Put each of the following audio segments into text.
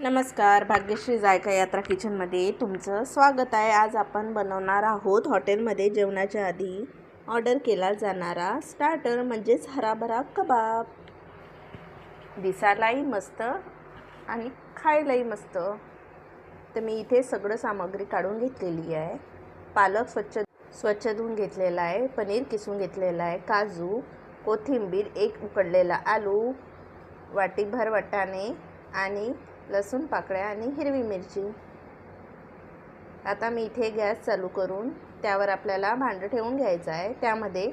नमस्कार, भाग्यश्री जायका यात्रा किचनमध्ये तुमचं स्वागत आहे। आज आपण बनवणार आहोत हॉटेलमध्ये जेवणाच्या आधी ऑर्डर केला जाणारा स्टार्टर म्हणजेच हराभरा कबाब। दिसायलाही मस्त आणि खायलाही मस्त। तर मी इथे सगळं सामग्री काढून घेतलेली आहे। पालक स्वच्छ धुवून घेतलेला आहे, पनीर किसून घेतलेला आहे, काजू, कोथिंबीर, एक उकडलेला आलू, वाटीभर वाटाणे आणि लसूण पाकळ्या आणि हिरवी मिरची। आता मी इथे गॅस चालू करून त्यावर आपल्याला भांडं ठेवून घ्यायचं आहे। त्यामध्ये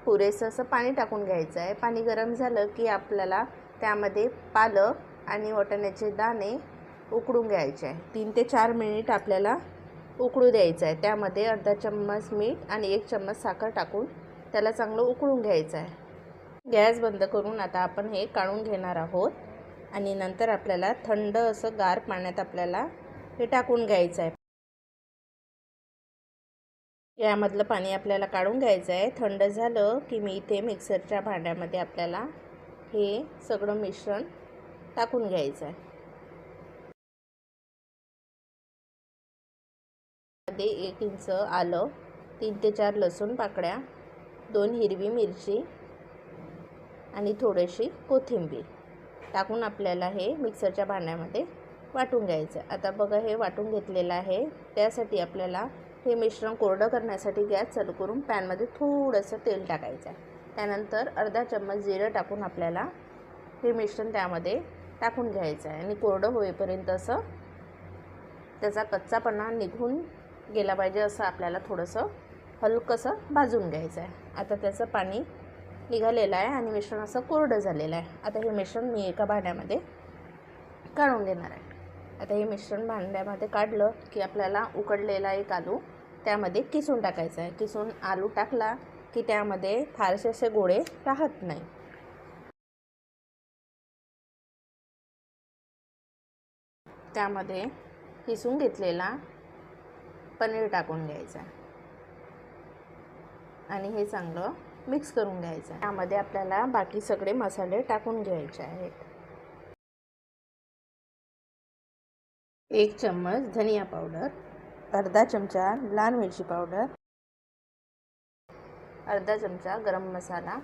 पुरेसं असं पाणी टाकून घ्यायचं आहे। पाणी गरम झालं की आपल्याला त्यामध्ये पालक आणि वाटाण्याचे दाणे उकडून घ्यायचे आहे। 3 ते 4 मिनिट आपल्याला उकडू द्यायचं आहे। त्यामध्ये अर्धा चम्मच मीठ आणि 1 चम्मच साखर टाकून त्याला चांगलं उकळून घ्यायचं आहे। गॅस बंद करून आता आपण हे काढून घेणार आहोत आणि नंतर आपल्याला थंड असं गार पाण्यात आपल्याला हे टाकून घ्यायचं आहे। यामधलं पाणी आपल्याला काढून घ्यायचं आहे। थंड झालं की मी इथे मिक्सरच्या भांड्यामध्ये आपल्याला हे सगळं मिश्रण टाकून घ्यायचं आहे। मध्ये 1 इंच आलं, 3 ते 4 लसूण पाकळ्या, 2 हिरवी मिरची आणि थोडीशी कोथिंबीर टाकून आपल्याला हे मिक्सरच्या भांड्यामध्ये वाटून घ्यायचं आहे। आता बघा हे वाटून घेतलेलं आहे। त्यासाठी आपल्याला हे मिश्रण कोरडं करण्यासाठी गॅस चालू करून पॅनमध्ये थोडंसं तेल टाकायचं आहे। त्यानंतर अर्धा चम्मच जिरं टाकून आपल्याला हे मिश्रण त्यामध्ये टाकून घ्यायचं आहे आणि कोरडं होईपर्यंत असं त्याचा कच्चापणा निघून गेला पाहिजे असं आपल्याला थोडंसं हलकंसं भाजून घ्यायचं आहे। आता त्याचं पाणी निघालेलं आहे आणि मिश्रण असं कोरडं झालेलं आहे। आता हे मिश्रण मी एका भांड्यामध्ये काढून घेणार आहे। आता हे मिश्रण भांड्यामध्ये काढलं की आपल्याला उकडलेला एक आलू त्यामध्ये किसून टाकायचा आहे। किसून आलू टाकला की त्यामध्ये फारसे असे गोळे राहत नाही। त्यामध्ये किसून घेतलेला पनीर टाकून घ्यायचा आणि हे चांगलं मिक्स करून घ्यायचं आहे। त्यामध्ये आपल्याला बाकी सगळे मसाले टाकून घ्यायचे आहेत। 1 चम्मच धनिया पावडर, अर्धा चमचा लाल मिरची पावडर, अर्धा चमचा गरम मसाला,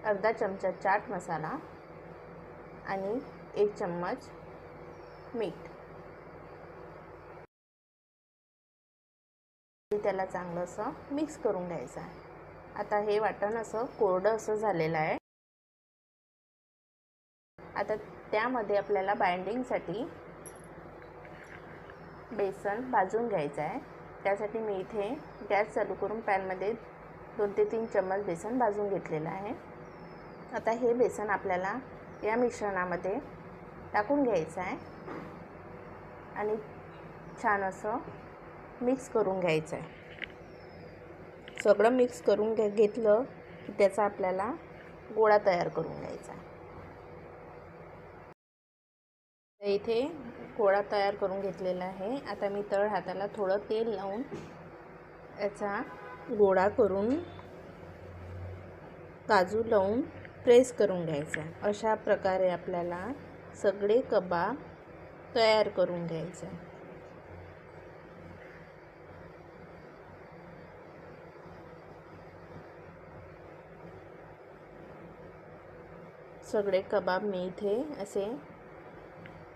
अर्धा चमचा चाट मसाला आणि 1 चम्मच मीठ। त्याला चांगलं असं मिक्स करून घ्यायचं आहे। आता हे वाटण असं कोरडं असं झालेलं आहे। आता त्यामध्ये आपल्याला बाइंडिंगसाठी बेसन भाजून घ्यायचं आहे। त्यासाठी मी इथे गॅस चालू करून पॅनमध्ये 2 ते 3 चम्मच बेसन भाजून घेतलेलं आहे। आता हे बेसन आपल्याला या मिश्रणामध्ये टाकून घ्यायचं आहे आणि छान असं मिक्स करून घ्यायचं आहे। सगळं मिक्स करून घेतलं की त्याचा आपल्याला गोळा तयार करून घ्यायचा आहे। इथे गोळा तयार करून घेतलेला आहे। आता मी तळ हाताला थोडं तेल लावून याचा गोळा करून काजू लावून प्रेस करून घ्यायचा। अशा प्रकारे आपल्याला सगळे कबाब तयार करून घ्यायचे। सगळे कबाब मी इथे असे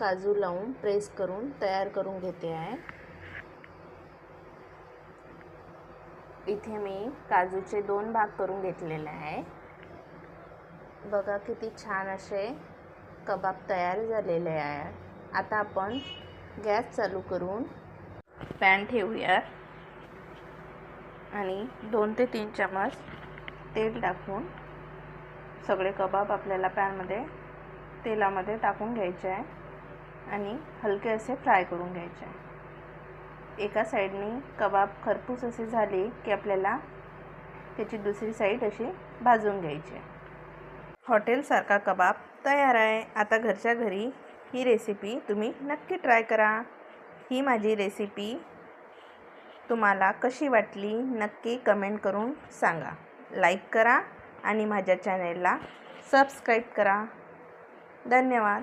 काजू लावून प्रेस करून तयार करून घेते आहे। इथे मी काजूचे 2 भाग करून घेतलेले आहे। बघा किती छान असे कबाब तयार झालेले आहे। आता आपण गॅस चालू करून पॅन ठेवूया आणि 2 ते 3 चम्मच तेल टाकून सगळे कबाब आपल्याला पॅनमध्ये तेलामध्ये टाकून घ्यायचे आहे आणि हलके असे फ्राय करून घ्यायचे आहे। एका साईडने कबाब खरपूस असे झाले की आपल्याला त्याची दुसरी साईड अशी भाजून घ्यायची आहे। हॉटेलसारखा कबाब तयार आहे। आता घरच्या घरी ही रेसिपी तुम्ही नक्की ट्राय करा। ही माझी रेसिपी तुम्हाला कशी वाटली नक्की कमेंट करून सांगा। लाईक करा आणि माझ्या चॅनेलला सबस्क्राईब करा। धन्यवाद।